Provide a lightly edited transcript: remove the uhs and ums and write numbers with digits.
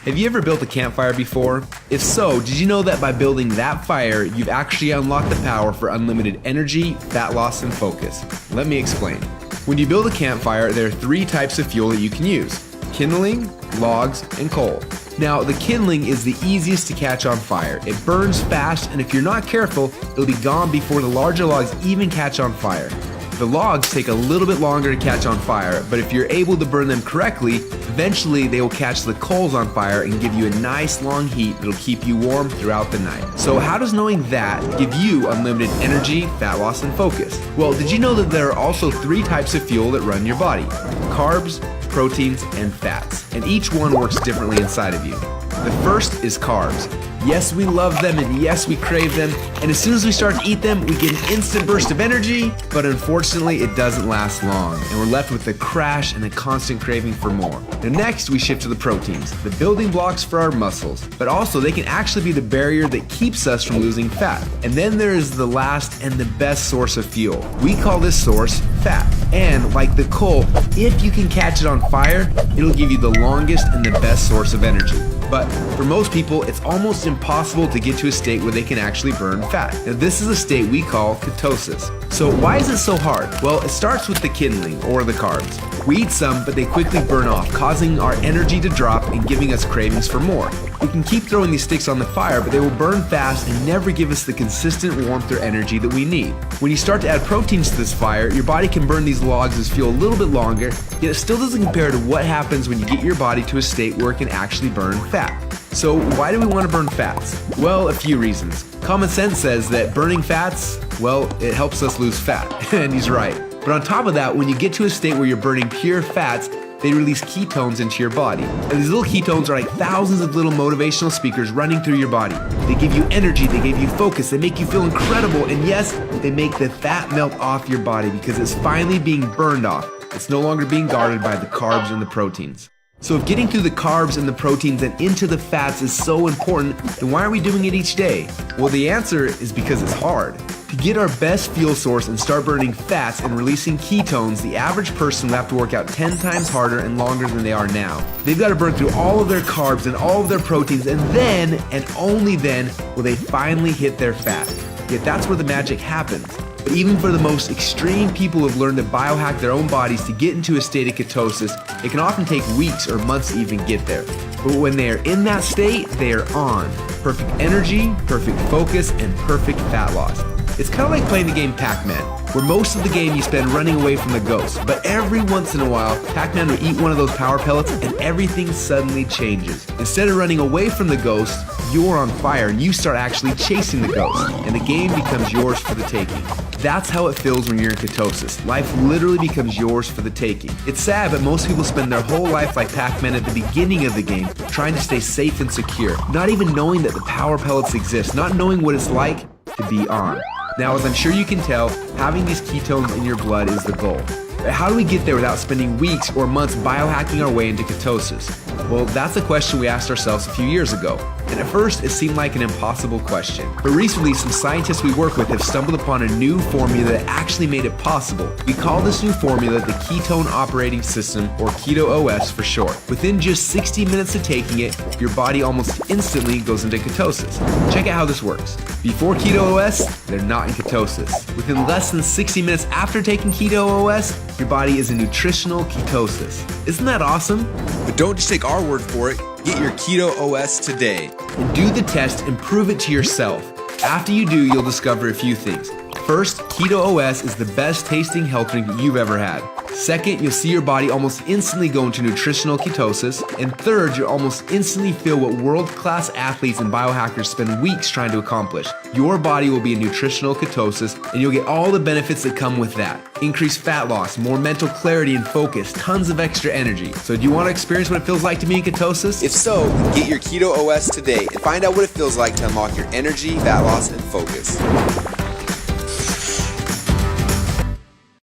Have you ever built a campfire before? If so, did you know that by building that fire, you've actually unlocked the power for unlimited energy, fat loss, and focus? Let me explain. When you build a campfire, there are 3 types of fuel that you can use: kindling, logs, and coal. Now, the kindling is the easiest to catch on fire. It burns fast, and if you're not careful, it'll be gone before the larger logs even catch on fire. The logs take a little bit longer to catch on fire, but if you're able to burn them correctly, eventually they will catch the coals on fire and give you a nice long heat that'll keep you warm throughout the night. So how does knowing that give you unlimited energy, fat loss, and focus? Well, did you know that there are also 3 types of fuel that run your body? Carbs, proteins, and fats, and each one works differently inside of you. The first is carbs. Yes, we love them, and yes, we crave them, and as soon as we start to eat them, we get an instant burst of energy, but unfortunately, it doesn't last long, and we're left with a crash and a constant craving for more. Now next, we shift to the proteins, the building blocks for our muscles, but also they can actually be the barrier that keeps us from losing fat. And then there is the last and the best source of fuel. We call this source fat, and like the coal, if you can catch it on fire, it'll give you the longest and the best source of energy. But for most people, it's almost impossible to get to a state where they can actually burn fat. Now this is a state we call ketosis. So why is it so hard? Well, it starts with the kindling, or the carbs. We eat some, but they quickly burn off, causing our energy to drop and giving us cravings for more. We can keep throwing these sticks on the fire, but they will burn fast and never give us the consistent warmth or energy that we need. When you start to add proteins to this fire, your body can burn these logs as fuel a little bit longer, yet it still doesn't compare to what happens when you get your body to a state where it can actually burn fat. So why do we want to burn fats? Well, a few reasons. Common sense says that burning fats, well, it helps us lose fat, and he's right. But on top of that, when you get to a state where you're burning pure fats, they release ketones into your body. And these little ketones are like thousands of little motivational speakers running through your body. They give you energy, they give you focus, they make you feel incredible, and yes, they make the fat melt off your body because it's finally being burned off. It's no longer being guarded by the carbs and the proteins. So if getting through the carbs and the proteins and into the fats is so important, then why are we doing it each day? Well, the answer is because it's hard. To get our best fuel source and start burning fats and releasing ketones, the average person will have to work out 10 times harder and longer than they are now. They've got to burn through all of their carbs and all of their proteins, and then, and only then, will they finally hit their fat. Yet that's where the magic happens. But even for the most extreme people who have learned to biohack their own bodies to get into a state of ketosis, it can often take weeks or months to even get there. But when they are in that state, they are on. Perfect energy, perfect focus, and perfect fat loss. It's kind of like playing the game Pacman, where most of the game you spend running away from the ghost, but every once in a while, Pacman will eat one of those power pellets and everything suddenly changes. Instead of running away from the ghost, you're on fire and you start actually chasing the ghost, and the game becomes yours for the taking. That's how it feels when you're in ketosis. Life literally becomes yours for the taking. It's sad, but most people spend their whole life like Pacman at the beginning of the game, trying to stay safe and secure, not even knowing that the power pellets exist, not knowing what it's like to be on. Now, as I'm sure you can tell, having these ketones in your blood is the goal. But how do we get there without spending weeks or months biohacking our way into ketosis? Well, that's a question we asked ourselves a few years ago. And at first, it seemed like an impossible question. But recently, some scientists we work with have stumbled upon a new formula that actually made it possible. We call this new formula the Ketone Operating System, or Keto OS for short. Within just 60 minutes of taking it, your body almost instantly goes into ketosis. Check out how this works. Before Keto OS, they're not in ketosis. Within less than 60 minutes after taking Keto OS, your body is in nutritional ketosis. Isn't that awesome? But don't just take our word for it. Get your Keto OS today. And do the test and prove it to yourself. After you do, you'll discover a few things. First, Keto OS is the best tasting health drink you've ever had. Second, you'll see your body almost instantly go into nutritional ketosis. And third, you'll almost instantly feel what world-class athletes and biohackers spend weeks trying to accomplish. Your body will be in nutritional ketosis, and you'll get all the benefits that come with that. Increased fat loss, more mental clarity and focus, tons of extra energy. So do you want to experience what it feels like to be in ketosis? If so, get your Keto OS today and find out what it feels like to unlock your energy, fat loss, and focus.